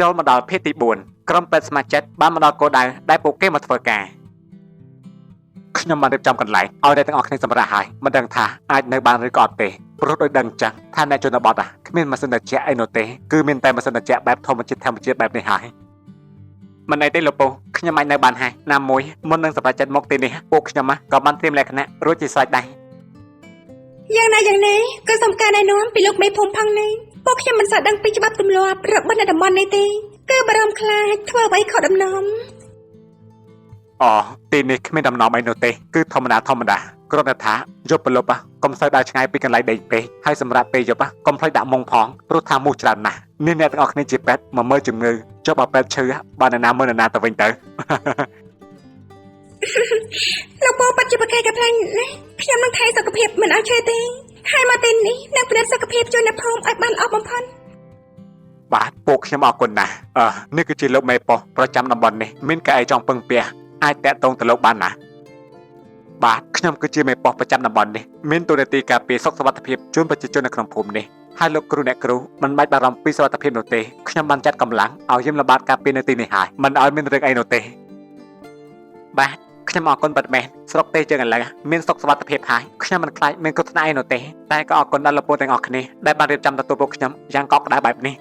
ចូលមកដល់ភាគទី4ក្រុមពេទ្យស្ម័គ្រចិត្តបានមកដល់គោលដៅដែលពួកគេមកធ្វើការខ្ញុំបានរៀបចំកន្លែងឲ្យអ្នកទាំងអស់គ្នាសម្រាប់ហើយមិនដឹងថាអាចនៅបានឬក៏អត់ទេព្រោះដោយដឹងចឹងថាអ្នកជនបទគ្មានម៉ាស៊ីនត្រជាក់អីនោះទេគឺមានតែម៉ាស៊ីនត្រជាក់បែបធម្មជាតិបែបនេះហើយមិនអីទេលោកពូខ្ញុំអាចនៅបានហើយណាមួយមុននឹងសម្រាប់ចិត្តមកទីនេះពួកខ្ញុំក៏បានត្រៀមលក្ខណៈរួចជាស្រេចដែរយ៉ាងណាក៏សំការណែនាំពីលោកមេភូមិផងនេះពួកខ្ញុំមិនសូវដឹងពីច្បាប់ទម្លាប់របស់នៅតំបន់នេះទេគឺបារម្ភខ្លាចធ្វើអ្វីខុសដំណំអូទីនេះគ្មានដំណំអីនោះទេគឺធម្មតាគ្រាន់តែថាយប់ប្រលប់កុំសូវដើរឆ្ងាយពីកន្លែងដេកពេកហើយសម្រាប់ពេលយប់កុំភ្លេចដាក់មុងផងព្រោះថាមូសច្រើនណាស់អ្នកទាំងអស់គ្នាជាពេទ្យមកមើលជំងឺចុះបើពេទ្យឈឺបើនរណាមើលនរណាទៅវិញទៅលោកពូបាត់ជាប្រកែកផ្លាញ់ណាខ្ញុំនឹងថែសុខភាពមិនឲ្យឈឺទេហើយមកទីនេះនឹងពិនិត្យសុខភាពជនភូមិឲ្យបានល្អបំផុតបាទពួកខ្ញុំអរគុណណាស់នេះគឺជាលោកមេប៉ុស្តិ៍ប្រចាំតំបន់នេះមានកៅអីចង់ពឹងពាសអាចតាក់ទងទៅលោកបានណាបាទខ្ញុំគឺជាមេប៉ុស្តិ៍ប្រចាំតំបន់នេះមានតួនាទីការពារសុខសុវត្ថិភាពជូនប្រជាជននៅក្នុងភូមិនេះហើយលោកគ្រូអ្នកគ្រូមិនបាច់បារម្ភពីសុវត្ថិភាពនោះទេខ្ញុំបានចាត់កម្លាំងឲ្យយាមល្បាតការពារនៅទីនេះហើយមិនឲ្យមានរឿងអីនោះទេបាទខ្ញុំអរគុណបាត់មែនស្រុកទេជើងឥឡូវមានសុខសុវត្ថិភាពហើយខ្ញុំមិនខ្លាចមានគ្រោះថ្នាក់អីនោះទេតែក៏អរគុណដល់លោកពូទាំងអស់គ្នាដែលបានរៀបចំទទួលពួកខ្ញុំយ៉ាងកក់ក្ដៅបែបនេះ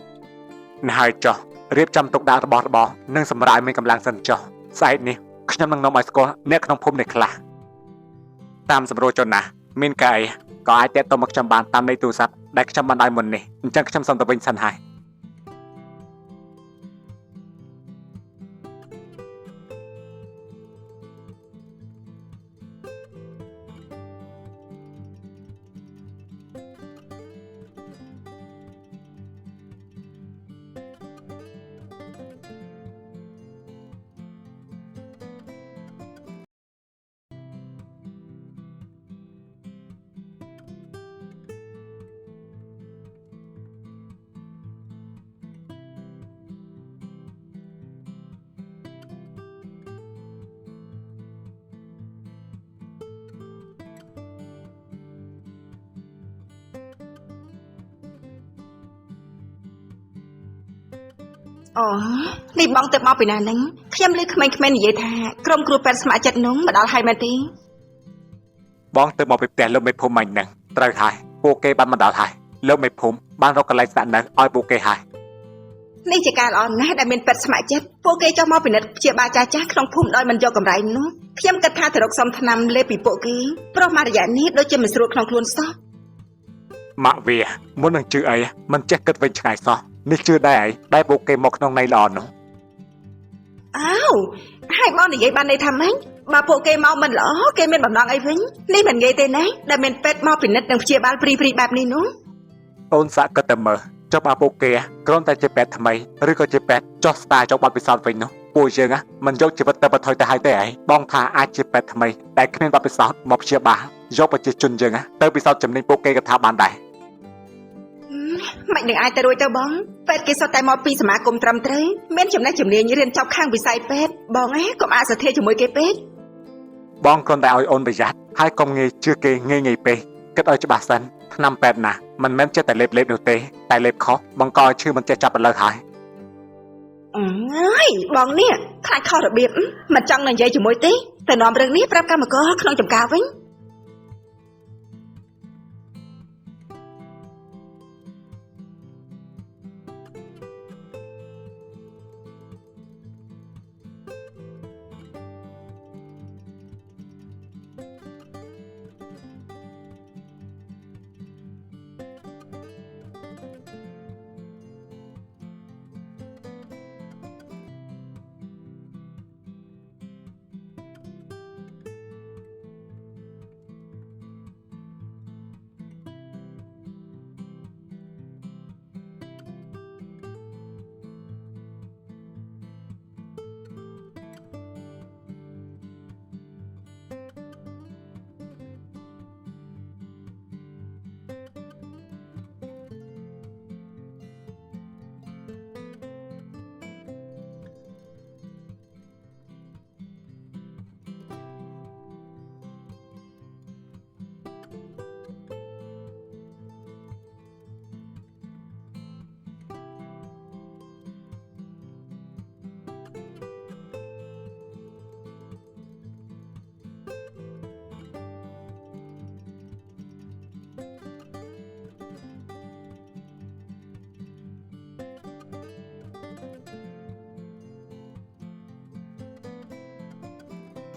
ណាហើយចុះរៀបចំទុកដាក់របស់របរនិងសម្រាប់ឲ្យមានកម្លាំងសិនចុះស្អែកនេះខ្ញុំនឹងនាំឲ្យស្គាល់អ្នកក្នុងភូមិនេះខ្លះតាមសម្រួលជនណាមានកៅអីក៏អាចតាក់ទងមកខ្ញុំបានតាមលេខទូរស័ព្ទដែលខ្ញុំបានឲ្យមុននេះអញ្ចឹងខ្ញុំសូមទៅវិញសិនហើយអូនេះបងទៅមកពីណាហ្នឹងខ្ញុំឮក្មេងៗនិយាយថាក្រុមគ្រូពេទ្យស្ម័គ្រចិត្តនោះមកដល់ហើយមែនទេបងទៅមកពីផ្ទះលោកមេភូមិមិញហ្នឹងត្រូវហើយពួកគេបានមកដល់ហើយលោកមេភូមិបានរកកន្លែងស្នាក់នៅឲ្យពួកគេហើយនេះជាការល្អណាស់ដែលមានពេទ្យស្ម័គ្រចិត្តពួកគេចុះមកពិនិត្យព្យាបាលចាស់ក្នុងភូមិដោយមិនយកកម្រៃនោះខ្ញុំគិតថាទៅរកសំថ្នាំលេបពីពួកគេព្រោះមករយៈនេះដូចជាមិនស្រួលក្នុងខ្លួនសោះម៉ាក់វាមុននឹងជឿអីមិនចេះគិតវិញឆ្ងាយសោះនេះជឿដែរអីដែលពួកគេមកក្នុងន័យល្អនោះអើហើយបងនិយាយបានន័យថាម៉េចបើពួកគេមកមិនល្អគេមានបំណងអីវិញនេះមិនងាយទេណាដែលមានពេទ្យមកពិនិត្យនិងព្យាបាលព្រីបែបនេះនោះអូនសាក់គិតតែមើលចុះបើពួកគេគ្រាន់តែជាពេទ្យថ្មីឬក៏ជាពេទ្យចុះស្តារចុះបាត់ពិសោធន៍វិញនោះពួកយើងមិនយកជីវិតទៅបន្ថយទៅហើយទេអីបងថាអាចជាពេទ្យថ្មីដែលគ្មានបាត់ពិសោធន៍មកព្យាបាលយកប្រជាជនយើងទៅពិសោធន៍ចំណេញពួកគេក៏ថាបានដែរមិននឹងអាចទៅរួចទៅបងពេទ្យគេសុទ្ធតែមកពីសមាគមត្រឹមត្រូវមានចំណេះជំនាញរៀនចប់ខាងវិស័យពេទ្យបងកុំអាសទ្ធាជាមួយគេពេកបងគ្រាន់តែឲ្យអូនប្រយ័ត្នហើយកុំងាយជឿគេងាយពេកគិតឲ្យច្បាស់សិនថ្នាំពេទ្យណាមិនមែនចេះតែលេបនោះទេតែលេបខុសបង្កឲ្យឈឺមិនចេះចាប់ឥឡូវហើយអើយបងនេះខ្លាចខុសរបៀបមិនចង់និយាយជាមួយទេទៅនាំរឿងនេះប្រាប់កម្មករក្នុងចំការវិញ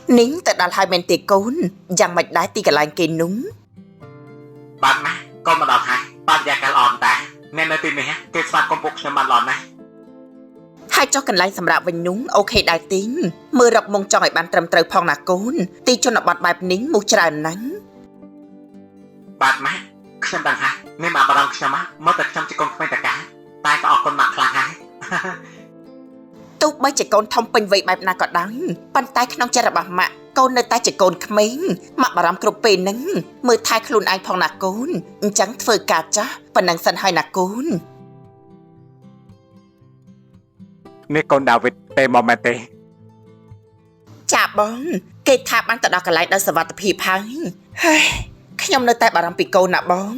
nín tại đà hai men tì côn Giang mạch đái tì cả lành kì núng បាទណាកុំមកដល់ហើយបាទយ៉ាកាលអនតាអ្នកនៅទីនេះគេស្វាគមន៍ពួកខ្ញុំបានល្អណាស់ Hai cho cần lành sầm rạp vinh núng ok đài tính Mưa rập mông cho ngày ban trầm trời phong nà côn Tì cho nó bọt bài nín mù trà nắng បាទណាខ្ញុំដឹងហើយនេះមកបារម្ភខ្ញុំមកតែខ្ញុំជាកូនក្មេងតកាតែក៏អរគុណមកខ្លាំងហើយ Tục bây chỉ côn thông bình vậy bài nà có đắng Bàn tay không chả rạp mạ Côn nơi tay chỉ côn khmênh Mạ bà rằm cục bê nâng Mưa thai khluôn anh phong nà côn Chẳng phơi cả chá Phần năng sân hai nà côn នេះកូនដាវីតទេមកមែនទេ Chà bóng Kê thạp ăn tọa đọc cả lại đôi sở vật tập hiệp hắnខ្ញុំនៅតែបារម្ភពីកូនណាបង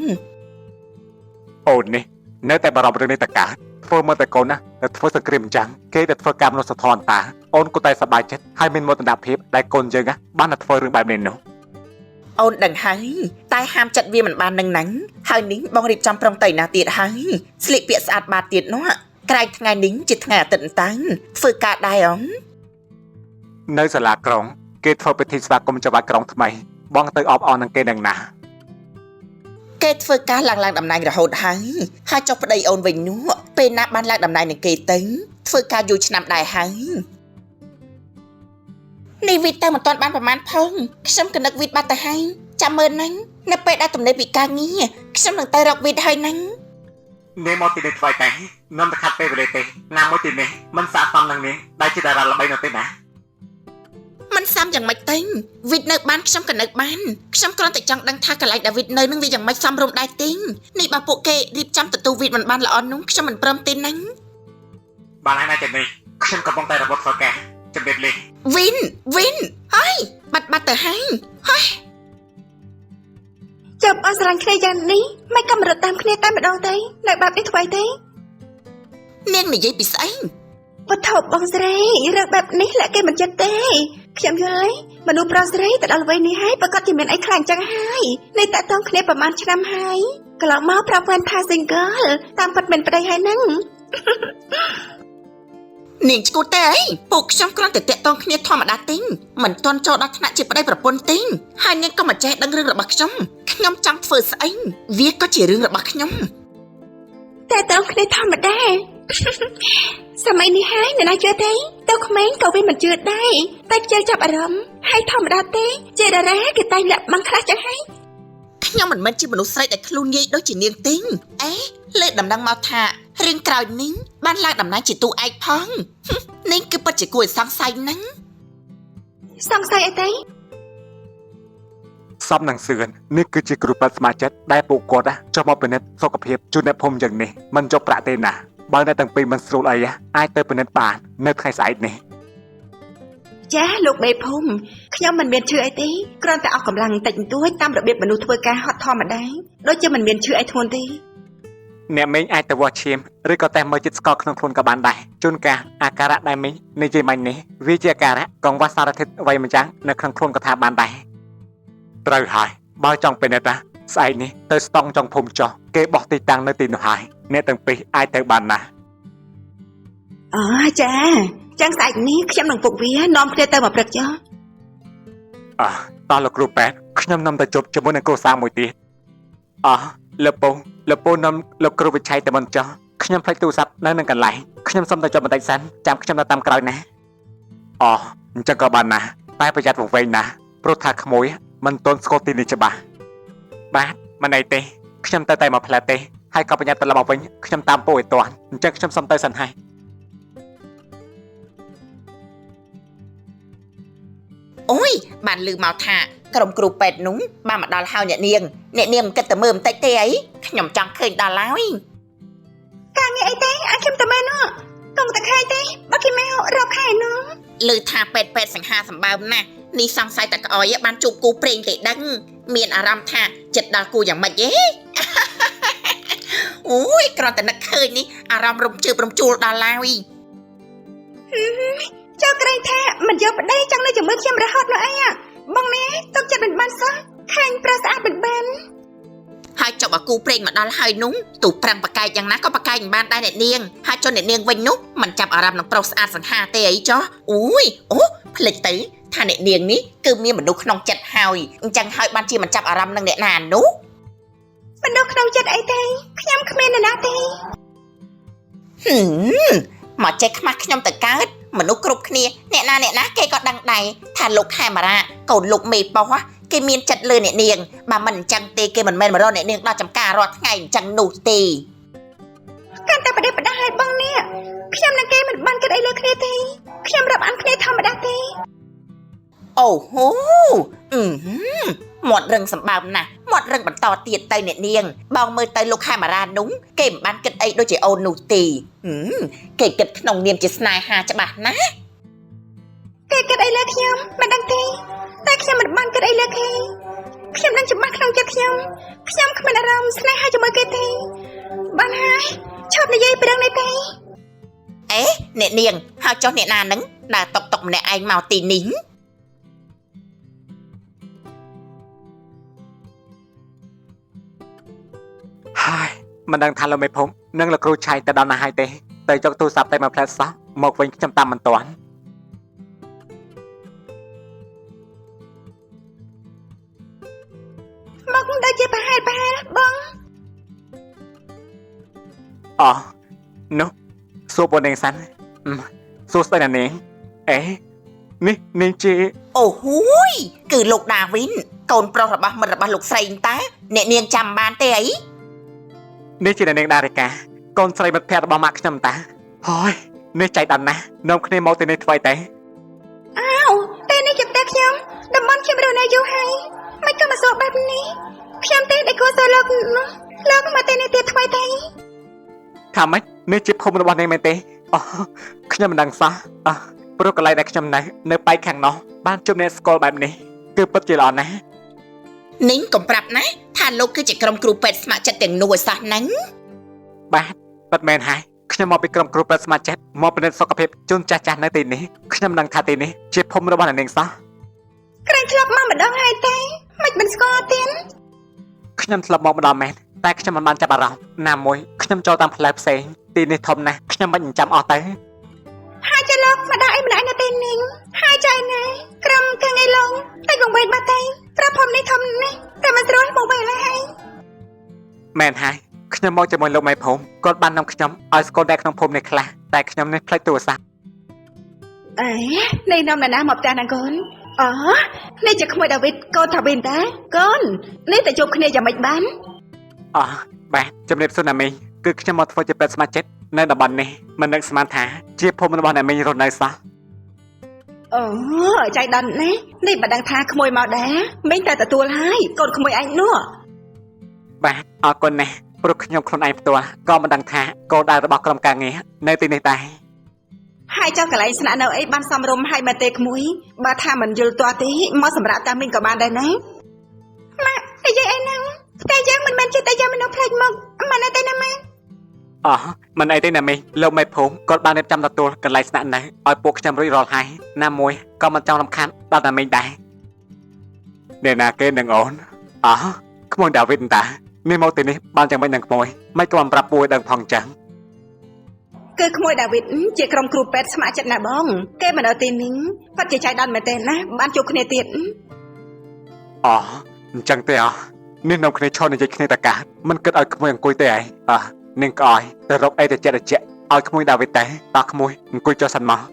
អូននេះនៅតែបារម្ភរឿងនេះតកាធ្វើមកតែកូនណាតែធ្វើសង្គ្រាមអញ្ចឹងគេតែធ្វើការមនុស្សធម៌តាអូនក៏តែសប្បាយចិត្តហើយមានមោទនភាពដែលកូនយើងបានតែធ្វើរឿងបែបនេះនោះ អូនដឹងហើយតែហាមចិត្តវាមិនបាននឹងហ្នឹងហើយនេះបងរៀបចំប្រុងតៃណាទៀតហើយស្លៀកពាក់ស្អាតបាតទៀតនោះក្រែងថ្ងៃនេះជាថ្ងៃអាទិត្យតាំងធ្វើការដែរអង នៅសាលាក្រុងគេធ្វើពិធីស្វាគមន៍ច្បាប់ក្រុងថ្មីបងទៅអបអរនឹងគេនឹងណា គេធ្វើការឡើងតំណែងរហូតហើយចុះប្តីអូនវិញនោះពេលណាបានឡើងតំណែងនឹងគេទៅធ្វើការយូរឆ្នាំដែរហើយនេះវីតទៅមិនទាន់បានប្រហែលផងខ្ញុំកនឹកវីតបាត់ទៅហើយចាំមើលហ្នឹងនៅពេលដែលទំនេរពីការងារខ្ញុំនឹងទៅរកវីតហើយហ្នឹង នេះមកទីនេះធ្វើតែនាំទៅខាត់ពេលវេលាទេណាមួយទីនេះមិនសាកសមនឹងនេះដែលជាតារាល្បីនោះទេណា មិនសមយ៉ាងម៉េចទេវីតនៅបានខ្ញុំក៏នៅបានខ្ញុំគ្រាន់តែចង់ដឹងថាកន្លែងដែលវីតនៅនឹងវាយ៉ាងម៉េចសមរម្យដែរទេនេះបើពួកគេរៀបចំទទួលវីតមិនបានល្អនោះខ្ញុំមិនព្រមទេណា បានហើយណាចេះនេះខ្ញុំកំពុងតែរបត់ធ្វើការជំរាបលា វីនហើយបាត់ទៅហើយហើយ ចាប់អស់ស្រឡាញ់គ្នាយ៉ាងនេះមិនកំរត់តាមគ្នាតែម្ដងទេនៅបែបនេះធ្វើទេ នាងនិយាយពីស្អី វត្ថុបងស្រីរឿងបែបនេះលាក់គេមិនចិត្តទេខ្ញុំយល់មនុស្សប្រុសស្រីទៅដល់វ័យនេះហើយប្រកាសជាមានអីខ្លាំងចឹងហើយនេះតាក់ទងគ្នាប្រហែលឆ្នាំហើយកន្លងមកប្រាប់វ៉ាន់ថា single តាមពិតមានប្តីហើយហ្នឹង នាងឈ្គូតទេអីពួកខ្ញុំគ្រាន់តែតាក់ទងគ្នាធម្មតាទេមិនទាន់ចូលដល់ថ្នាក់ជាប្តីប្រពន្ធទេហើយនាងក៏មិនចេះដឹងរឿងរបស់ខ្ញុំចង់ធ្វើស្អីវាក៏ជារឿងរបស់ខ្ញុំ តែតើគ្នាធម្មតា សម័យនេះហើយអ្នកណាជឿទេទៅក្មេងក៏វាមិនជឿដែរតែខ្ជិលចាប់អារម្មណ៍ហើយធម្មតាទេជាតារាគេតែងលាក់បាំងខ្លះចឹងហើយ ខ្ញុំមិនមែនជាមនុស្សស្រីដែលខ្លួនងាយដូចជានាងទេអេលើដំណឹងមកថារឿងក្រោយនេះបានឡើងតំណែងជាតួឯកផងនាងគឺពិតជាគួរឲ្យសង្ស័យណាស់ សង្ស័យអីទេ សំនឹងសឿននេះគឺជាគ្រូពេទ្យសមាជិកដែលពួកគាត់ចុះមកពិនិត្យសុខភាពជូនអ្នកភូមិយ៉ាងនេះមិនយកប្រាក់ទេណាបើអ្នកទាំងពីរមិនស្រួលអីអាចទៅពិនិត្យបាននៅថ្ងៃស្អែកនេះ ចាលោកមេភូមិខ្ញុំមិនមានឈឺអីទេគ្រាន់តែអស់កម្លាំងបន្តិចបន្តួចតាមរបៀបមនុស្សធ្វើការហត់ធម្មតាដូចជាមិនមានឈឺអីធ្ងន់ទេ អ្នកមេងអាចទៅវាស់ឈាមឬក៏តែមើលចិត្តស្គាល់ក្នុងខ្លួនក៏បានដែរជួនកាលអាការៈដែលមេងនិយាយមិញនេះវាជាអាការៈកង្វះសារធាតុអ្វីមិនចាំងនៅក្នុងខ្លួនក៏ថាបានដែរត្រូវហើយបើចង់ពិនិត្យស្អែកនេះទៅស្តង់ចុងភូមិចុះគេបោះទីតាំងនៅទីនោះហើយអ្នកទាំងពីរអាចទៅបានណា អូចាចឹងស្អែកនេះខ្ញុំនឹងពុកវានាំគ្នាទៅមកព្រឹកចុះ តោះលោកគ្រូពេទ្យខ្ញុំនាំទៅជប់ជាមួយនឹងគ្រូសាមួយទៀតលោកពូនាំលោកគ្រូវិឆ័យទៅមិនចុះខ្ញុំផ្លេចទូរស័ព្ទនៅនឹងកន្លែងខ្ញុំសុំទៅចុះបន្តិចសិនចាំខ្ញុំនៅតាមក្រោយណាអញ្ចឹងក៏បានណាតែប្រយ័ត្នវង្វេងណាព្រោះថាក្មួយមិនទាន់ស្គាល់ទីនេះច្បាស់បាទមិនអីទេខ្ញុំទៅតែមកផ្លែទេហើយក៏ប្រយ័ត្នត្រឡប់មកវិញខ្ញុំតាមពូឲ្យទាន់អញ្ចឹងខ្ញុំសុំទៅសិនហើយ អូយបានលឺមកថាក្រុមគ្រូពេទ្យនោះបានមកដល់ហើយអ្នកនាងមិនគិតតែមើលបន្តិចទេអីខ្ញុំចង់ឃើញដល់ហើយ ការងារអីទេអាខ្ញុំតែមែននោះកុំតែខែទេបើគេមករកខែនោះ លឺថាពេទ្យសង្ហាសម្បើមណាស់នេះសង្ស័យតែក្អយបានជួបគូព្រេងទេដឹងមានអារម្មណ៍ថាចិត្តដល់គូយ៉ាងម៉េចទេ អូយគ្រាន់តែនឹកឃើញនេះអារម្មណ៍រំជើបរំជួលដល់ឡើយ ចៅក្រែងថាមិនយកប្តីចង់នៅជាមួយខ្ញុំរហូតនោះអីបងនេះទុកចិត្តមិនបានសោះខាញ់ប្រាស្អាតមិនបាន ហើយចុះបើគូព្រេងមកដល់ហើយនោះទូប្រាំងបកាយយ៉ាងណាក៏បកាយមិនបានដែរអ្នកនាងហើយចុះអ្នកនាងវិញនោះមិនចាប់អារម្មណ៍នឹងប្រុសស្អាតសង្ហាទេអីចុះអូយអូភ្លេចទៅ ថាអ្នកនាងនេះគឺមានមនុស្សក្នុងចិត្តហើយអញ្ចឹងហើយបានជាមិនចាប់អារម្មណ៍នឹងអ្នកណានោះ មនុស្សក្នុងចិត្តអីទេខ្ញុំគ្មាននរណាទេ មកចេះខ្មាស់ខ្ញុំទៅកើតមនុស្សគ្រប់គ្នាអ្នកណាគេក៏ដឹងដែរថាលោកខេមរាកូនលោកមេប៉ោះគេមានចិត្តលើអ្នកនាងបើមិនអញ្ចឹងទេគេមិនមែនមករកអ្នកនាងដល់ចំការរាល់ថ្ងៃអញ្ចឹងនោះទេ កាន់តែបដិបដាឲ្យបងនេះខ្ញុំនឹងគេមិនបានគិតអីលើគ្នាទេខ្ញុំរាប់អានគ្នាធម្មតាទេ អូហូមាត់រឹងសម្បើមណាស់មាត់រឹងបន្តទៀតទៅអ្នកនាងបងមើលទៅលោកខេមរានោះគេមិនបានគិតអីដូចជាអូននោះទេគេគិតក្នុងនាមជាស្នេហាច្បាស់ណាស់ គេគិតអីលើខ្ញុំមិនដឹងទេតែខ្ញុំមិនបានគិតអីលើគេខ្ញុំនឹងច្បាស់ក្នុងចិត្តខ្ញុំគ្មានអារម្មណ៍ស្នេហាជាមួយគេទេបានហើយឈប់និយាយពីរឿងនេះទេ អេអ្នកនាងហើយចុះអ្នកណានឹងដើរតុកម្នាក់ឯងមកទីនេះ ហើយមិនដឹងថាលោកមេភូមិនិងលោកគ្រូឆៃទៅដល់ណាហើយទេទៅចុកទូរស័ព្ទតែមកផ្លែសោះមកវិញខ្ញុំតាមមិនទាន់មកដូចជាប្រហែលបង អូនោះសួរបងនាងសិនសួរស្ដីណានាងអេនេះនាងជា អូហូយគឺលោកដាវីនកូនប្រុសរបស់មិត្តរបស់លោកស្រីតាអ្នកនាងចាំបានទេអី នេះជានាងដារិកាកូនស្រីមិត្តភក្តិរបស់ម៉ាក់ខ្ញុំតាហើយនេះចៃដន្យណាស់នាំគ្នាមកទីនេះធ្វើតែ อ้าวតែនេះជាផ្ទះខ្ញុំតំបន់ខ្ញុំរស់នៅយូរហើយមិនក៏មកសួរបែបនេះខ្ញុំទេដែលគួរសួរលោកមកតែនេះទៀតថ្មីទេ ថាម៉េចនេះជាភូមិរបស់នាងមែនទេអូខ្ញុំមិនដឹងសោះព្រោះកន្លែងដែលខ្ញុំនៅប៉ែកខាងនោះបានជួបអ្នកស្គាល់បែបនេះគឺពិតជាល្អណាស់ នីងកំប្រាប់ណាថាលោកគឺជាក្រុមគ្រូពេទ្យស្ម័គ្រចិត្តទាំងនោះឲ្យសោះហ្នឹង បាទពិតមែនហើយខ្ញុំមកពីក្រុមគ្រូពេទ្យស្ម័គ្រចិត្តមកពិនិត្យសុខភាពជូនចាស់ៗនៅទីនេះខ្ញុំដឹងថាទីនេះជាភូមិរបស់នាងសោះ ក្រែងធ្លាប់មកម្ដងហើយទេមិនស្គាល់ទៀត ខ្ញុំធ្លាប់មកម្ដងមែនតែខ្ញុំមិនបានចាប់អារម្មណ៍ណាមួយខ្ញុំចូលតាមផ្លូវផ្សេងទីនេះធំណាស់ខ្ញុំមិនចាំអស់ទៅ ហើយចលោកម្ដងអីម្ដងនៅទីនេះហើយចៃណាក្រុមកាងៃឡងតែកងវែងបាត់ទេប្រភពនេះធំណាស់តែមិនស្រួលមកវិញឡើយ មែនហើយខ្ញុំមកជាមួយលោកមេភូមិគាត់បាននាំខ្ញុំឲ្យស្គាល់តែក្នុងភូមិនេះខ្លះតែខ្ញុំនេះផ្លេចទូរស័ព្ទ អេនេះនាំនរណាមកផ្ទះណាកូនអូនេះជាក្មួយដាវីតកូនថាវីនតាកូននេះតែជួបគ្នាយ៉ាងម៉េចបាន បាទជំរាបសួរណាមីងគឺខ្ញុំមកធ្វើជាពេទ្យស្ម័គ្រចិត្តនៅតំបន់នេះមិននឹកស្មានថាជាភូមិរបស់ណាមីងរស់នៅសោះ អូចៃដន្យណាស់នេះមិនដឹងថាក្មួយមកដែរមីងតែទទួលហើយកូនក្មួយឯងនោះ បាទអរគុណណាស់ព្រោះខ្ញុំខ្លួនឯងផ្ទាល់ក៏មិនដឹងថាគោលដៅរបស់ក្រុមការងារនៅទីនេះដែរ ហើយចង់កន្លែងស្នាក់នៅអីបានសំរុំហើយមកទេក្មួយបើថាមិនយល់ទាស់ទេមកសម្រាប់តាមមីងក៏បានដែរណាម៉ាក់និយាយអីហ្នឹងតែយ៉ាងមិនមែនចិត្តតែយ៉ាងមនុស្សផ្លេចមកមិនទេណាម៉ាក់ មិនអីទេណាមីងលោកមេភូមិគាត់បានរៀបចំទទួលកន្លែងស្នាក់នៅឲ្យពួកខ្ញុំរួចរាល់ហើយណាមួយក៏មិនចង់រំខានដល់ណាមីងដែរអ្នកណាគេនឹងអូនក្មួយដាវីតតានេះមកទីនេះបានយ៉ាងម៉េចនឹងក្មួយមិនក៏មិនប្រាប់ពួយដឹងផងចឹង គឺក្មួយដាវីតជាក្រុមគ្រូពេទ្យស្ម័គ្រចិត្តណាបងគេមកនៅទីនេះគាត់ជាចៃដន្យមែនទេណាបានជួបគ្នាទៀត អញ្ចឹងទេនេះនាំគ្នាឈរនិយាយគ្នាតកាមិនគិតឲ្យក្មួយអង្គុយទេនាងក្អយទៅរកអីទៅចិត្តឲ្យក្មួយដាវីតតែតោះក្មួយអង្គុយចុះសិនមក អ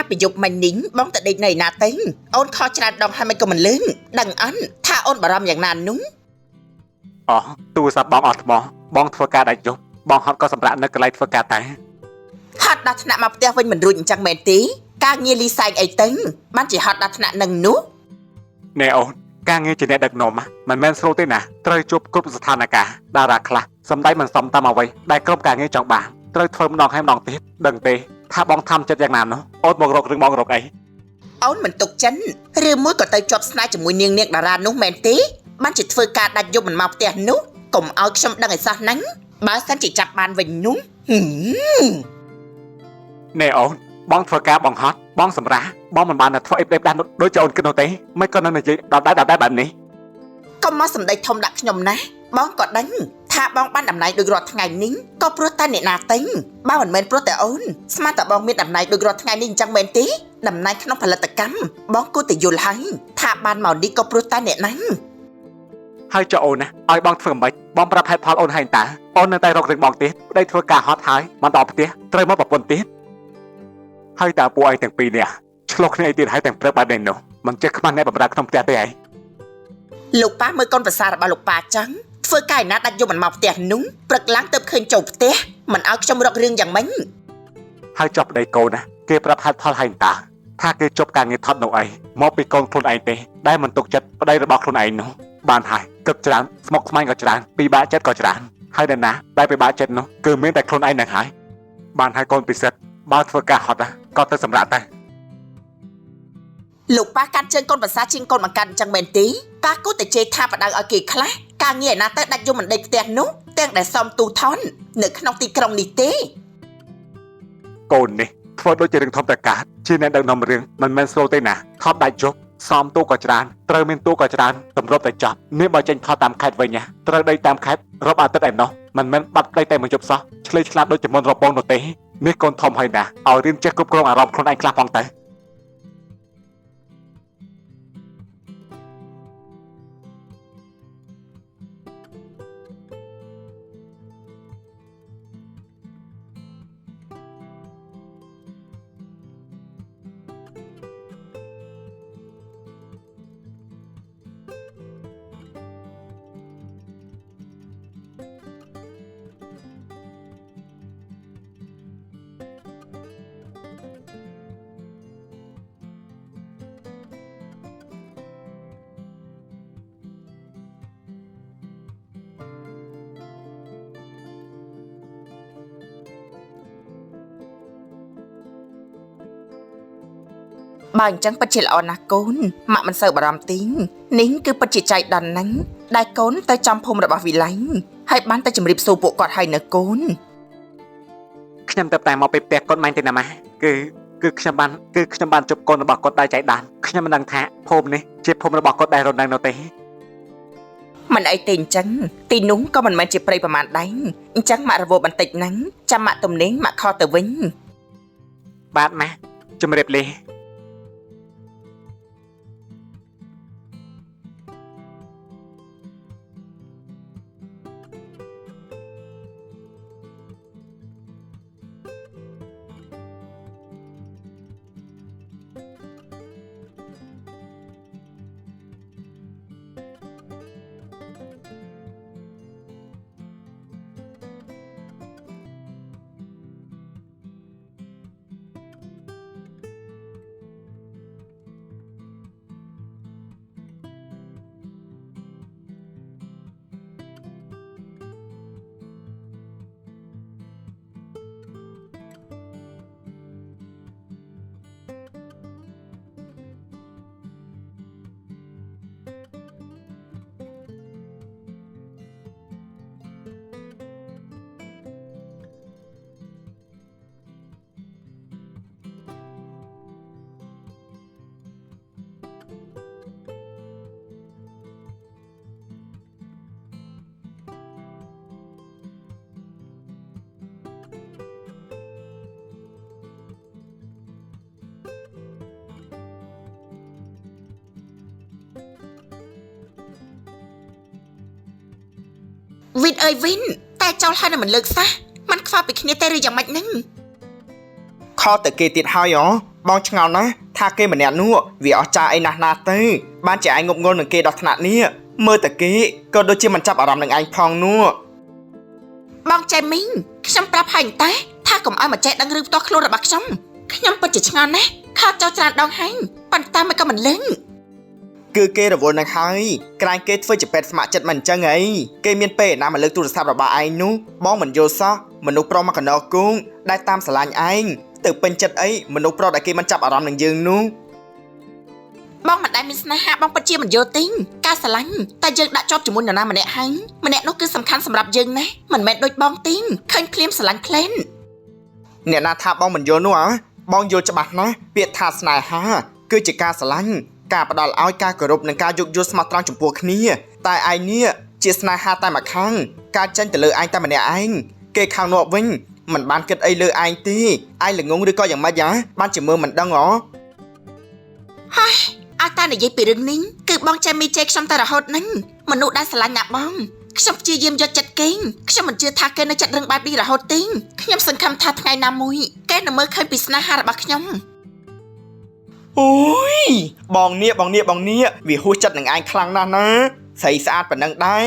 កាពីយប់មិញនេះបងតដេកនៅណាទេអូនខកច្រើនដងហើយមិនក៏មិនលឹងដឹងអន់ថាអូនបារម្ភយ៉ាងណានោះ អូទូរស័ព្ទបងអត់ថ្មបងធ្វើការដាច់យប់បងហត់ក៏សម្រាប់នៅកន្លែងធ្វើការតែ ហត់ដល់ថ្នាក់មកផ្ទះវិញមិនរួចអញ្ចឹងមែនទេការងារលីសែងអីទៅបានជាហត់ដល់ថ្នាក់នឹងនោះ ណែអូនការងារជាអ្នកដឹកនាំមិនមែនស្រួលទេណាត្រូវជួបគ្រប់ស្ថានភាពតារាខ្លះសំដីមិនសមតាមអ្វីដែលក្រុមការងារចង់បានត្រូវធ្វើម្ដងហើយម្ដងទៀតដឹងទេថាបងធ្វើចិត្តយ៉ាងណានោះអូនមករករឿងបងរកអី អូនមិនទុកចិនឬមួយក៏ទៅជាប់ស្នេហ៍ជាមួយនាងតារានោះមែនទេបានជាធ្វើការដាច់យប់មិនមកផ្ទះនោះកុំឲ្យខ្ញុំដឹងឲ្យសោះហ្នឹងបើសិនជាចាប់បានវិញនោះ ណែអូនបងធ្វើការបងហត់បងសម្រាបងមិនបានធ្វើអីផ្ដេសផ្ដាស់ដូចអូនគិតនោះទេមិនក៏នៅនិយាយដល់ដែរបែបនេះ កុំមកសម្ដីធំដាក់ខ្ញុំណាបងក៏ដឹងថាបងបានតំណែងដូចរាល់ថ្ងៃនេះក៏ព្រោះតែអ្នកណាទិញបើមិនមែនព្រោះតែអូនស្មានតែបងមានតំណែងដូចរាល់ថ្ងៃនេះអញ្ចឹងមែនទេតំណែងក្នុងផលិតកម្មបងគួរតែយល់ហើយថាបានមកនេះក៏ព្រោះតែអ្នកណា ហើយចុះអូនណាឲ្យបងធ្វើមិនបងប្រាប់ហេតុផលអូនហើយតើអូននៅតែរករឿងបងទៀតប្តីធ្វើការហត់ហើយមកដល់ផ្ទះត្រូវមកប្រពន្ធទៀតហើយតើពួកឯងទាំងពីរនេះឆ្លោះគ្នាអីទៀតហើយទាំងព្រឹកបែបនេះនោះមិនចេះខ្មាស់អ្នកបម្រើក្នុងផ្ទះទេឯង លោកប៉ាមើលកូនប្រសាររបស់លោកប៉ាចឹងធ្វើកាយណាដាច់យប់មិនមកផ្ទះនោះព្រឹកឡើងទៅឃើញចូលផ្ទះមិនឲ្យខ្ញុំរករឿងយ៉ាងម៉េច ហើយចុះប្តីកូនណាគេប្រាប់ហេតុផលហើយតើថាគេជប់ការងារថត់នោះអីមកពីកូនខ្លួនឯងទេដែលមិនទុកចិត្តប្តីរបស់ខ្លួនឯងនោះបានហើយគិតច្រើនស្មុគស្មាញក៏ច្រើនពីបាក់ចិត្តក៏ច្រើនហើយដល់ណាដែលពិបាកចិត្តនោះគឺមានតែខ្លួនឯងនឹងហើយបានហើយកូនពិសិដ្ឋបើធ្វើការហត់ក៏ទៅសម្រាប់តែ លោកប៉ាកាន់ជើងកូនប្រសាជាងកូនបង្កើតអញ្ចឹងមែនទេប៉ាគូតែជេរថាបដៅឲ្យគេខ្លះការងារណាទៅដាច់យំមិនដេកផ្ទះនោះទាំងដែលសំទូថននៅក្នុងទីក្រុងនេះទេ កូននេះធ្វើដូចជារឿងធំតែកាត់ជាអ្នកដឹកនាំរឿងមិនមែនស្រួលទេណាថប់ដាច់យប់សំទូក៏ច្រើនត្រូវមានទូក៏ច្រើនតម្រុបតែចប់នេះបើចេញថតតាមខេត្តវិញត្រូវដីតាមខេត្តរកអាទិត្យឯណោះមិនមែនបាត់ដីតែមួយយប់សោះឆ្លេឆ្លាតដូចជាមុនរបងនោះទេនេះកូនធំហើយណាឲ្យរៀនចេះគ្រប់គ្រងអារម្មណ៍ខ្លួនឯងខ្លះផងទៅ បើអញ្ចឹងពិតជាល្អណាស់កូនម៉ាក់មិនសូវបារម្ភទេនេះគឺពិតជាចៃដន្យណាស់ដែលកូនទៅចំភូមិរបស់វិល័យហើយបានទៅជម្រាបសួរពួកគាត់ហើយនៅកូន ខ្ញុំទៅតែមកពីផ្ទះកូនម៉ែងទេណាម៉ាគឺខ្ញុំបានជប់កូនរបស់គាត់ដែរចៃដានខ្ញុំមិនដឹងថាភូមិនេះជាភូមិរបស់គាត់ដែររនៅនោះទេ មិនអីទេអញ្ចឹងទីនោះក៏មិនមែនជាព្រៃប្រមាណដែរអញ្ចឹងម៉ាក់រវល់បន្តិចហ្នឹងចាំម៉ាក់ទំនេញម៉ាក់ខទៅវិញ បាទម៉ាជម្រាបលា វិនអើយវិនតែចោលហើយនៅមិនលើកសះมันខ្វល់ពីគ្នាតែឬយ៉ាងម៉េចហ្នឹង ខតែគេទៀតហើយ បងឆ្ងល់ណាស់ថាគេម្នាក់នោះវាអស្ចារ្យអីណាស់ណាទៅបានជាឯងងប់ងល់នឹងគេដល់ថ្នាក់នេះមើលតែគេក៏ដូចជាមិនចាប់អារម្មណ៍នឹងឯងផងនោះ បងចៃមីងខ្ញុំប្រាប់ហើយតែថាកុំឲ្យមកចេះដឹងរឿងផ្ទាល់ខ្លួនរបស់ខ្ញុំពិតជាឆ្ងល់ណាស់ខកចោលច្រើនដងហើយប៉ុន្តែមិនក៏មិនលឹង គឺគេរវល់នឹងហើយក្រែងគេធ្វើជាពេទ្យស្ម័គ្រចិត្តមិនអញ្ចឹងអីគេមានពេលណាមកលើកទូរស័ព្ទរបស់ឯងនោះបងមិនយល់សោះមនុស្សប្រុសមកកណោគងដែលតាមស្រឡាញ់ឯងទៅពេញចិត្តអីមនុស្សប្រុសដែលគេមិនចាប់អារម្មណ៍នឹងយើងនោះ បងមិនដែលមានស្នេហាបងពិតជាមិនយល់ទេការស្រឡាញ់តែយើងដាក់ជាប់ជាមួយនរណាម្នាក់ហើយម្នាក់នោះគឺសំខាន់សម្រាប់យើងណាស់មិនមែនដូចបងទេឃើញភ្លាមស្រឡាញ់ភ្លែន អ្នកណាថាបងមិនយល់នោះបងយល់ច្បាស់ណាស់ពាក្យថាស្នេហាគឺជាការស្រឡាញ់ការផ្ដល់ឲ្យការគោរពនិងការយោគយល់ស្មោះត្រង់ចំពោះគ្នាតែឯងនេះជាស្នេហាតែមួយខាងការចេញទៅលើឯងតែម្នាក់ឯងគេខាងនោះវិញមិនបានគិតអីលើឯងទេឯងល្ងងឬក៏យ៉ាងម៉េចបានជាមើលមិនដឹងហើយឲ្យតែនិយាយពីរឿងនេះគឺបងចេះមីចេះខ្ញុំតែរហូតហ្នឹងមនុស្សដែលស្រឡាញ់ណាស់បងខ្ញុំព្យាយាមយកចិត្តគេខ្ញុំមិនជឿថាគេនៅចិត្តរឿងបែបនេះរហូតទេខ្ញុំសង្ឃឹមថាថ្ងៃណាមួយគេនឹងមើលឃើញពីស្នេហារបស់ខ្ញុំ អូយបងនេះវាហួសចិត្តនឹងឯងខ្លាំងណាស់ណាស្រីស្អាតប៉ុណ្ណឹងដែរ